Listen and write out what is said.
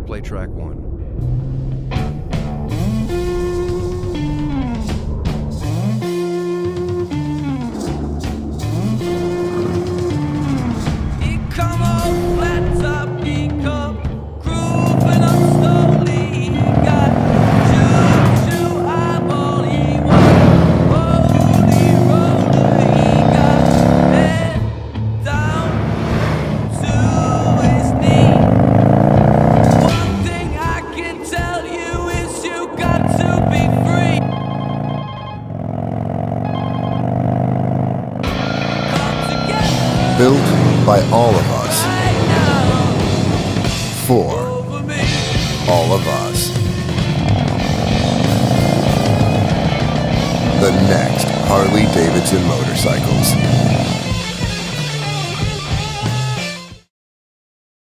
Play track 1. Built by all of us, for all of us. The next Harley-Davidson motorcycles.